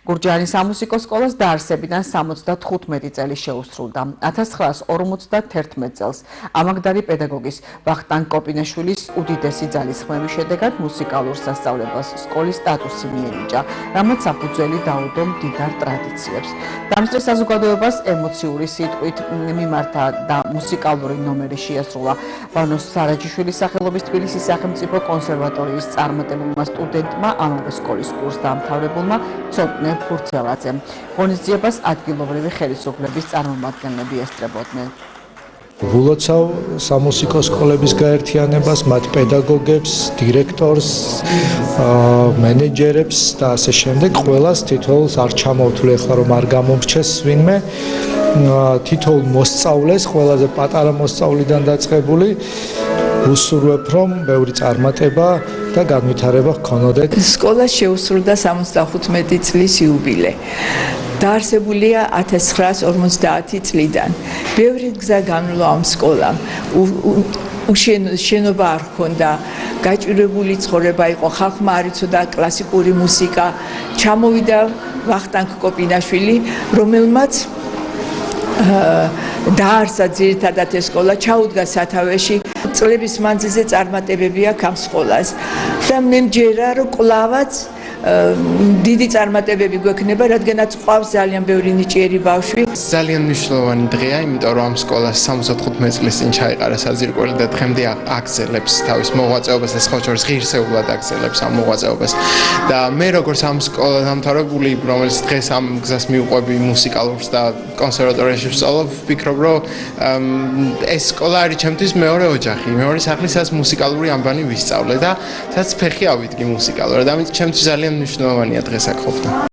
გურჯაანის სამუსიკო სკოლას დაარსებიდან 75 წელი შეუსრულდა. 1951 წელს ამაგდარი პედაგოგის ვახტანგ კოპინაშვილის უდიდესი ძალისხმევის შედეგად მუსიკალურ სასწავლებელს სკოლის სტატუსი მიენიჭა, რამაც საფუძველი დაუდო მდიდარ ტრადიციებს. დამსწრე საზოგადოებას ემოციური სიტყვით მიმართა და მუსიკალური ნომერი შეასრულა ბანოს სარაჯიშვილის სახელობის თბილისის სახელმწიფო კონსერვატორიის წარმატებულმა სტუდენტმა, ამავე სკოლის კურსდამთავრებულმა ცოტნე ფურცელაძემ. ღონისძიებას ადგილობრივი ხელისუფლების წარმომადგენლები ესწრებოდნენ. ვილოცავ სამუსიკო სკოლების გაერთიანებას, მათ პედაგოგებს, დირექტორს, მენეჯერებს და ასე შემდეგ. ყველას თითოეულს არ ჩამოვთვლი ახლა რომ არ გამომრჩეს ვინმე. თითოეულ მოსწავლეს, ყველაზე პატარა მოსწავლიდან დაწყებული, ვუსურვებ რომ ბევრი წარმატება და განვითარება ჰქონოდეთ. სკოლა შეუსრულდა 75 წლის იუბილე. დაარსებულია 1950 წლიდან. ბევრი გზა განვლო ამ სკოლამ. შენობა არ ჰქონდა, გაჭირვებული ცხოვრება იყო, ხალხმა არ იცოდა კლასიკური მუსიკა. ჩამოვიდა ვახტანგ კოპინაშვილი, რომელმაც დაარსა ძირითადად ეს სკოლა, ჩაუდგა სათავეში. წლების მანძილზე წარმატებები აქვს ამ სკოლას და მე მჯერა რომ კლავაც დიდი წარმატებები გვექნება, რადგანაც ყავს ძალიან ბევრი ნიჭიერი ბავშვი. ძალიან მნიშვნელოვანი დღეა, იმიტომ რომ ამ სკოლას 75 წლის წინ ჩაიყარა საძირკველი და დღემდე აგრძელებს თავის მოღვაწეობას, ეს ხო შორის ღირსეულად აგრძელებს ამ მოღვაწეობას. და მე როგორც ამ სკოლა დამთავრებული, რომელიც დღეს ამ გზას მიუყვები მუსიკალურს და კონსერვატორიაში ვსწავლობ, ვფიქრობ, რომ ეს სკოლა არის ჩემთვის მეორე ოჯახი, მეორე სახლი, სადაც მუსიკალური ამბანი ვისწავლე და სადაც ფეხი ავიდგი მუსიკალურად. ამით ჩემთვის ძალიან მნიშვნელოვანია დღეს აქ ყოფნა.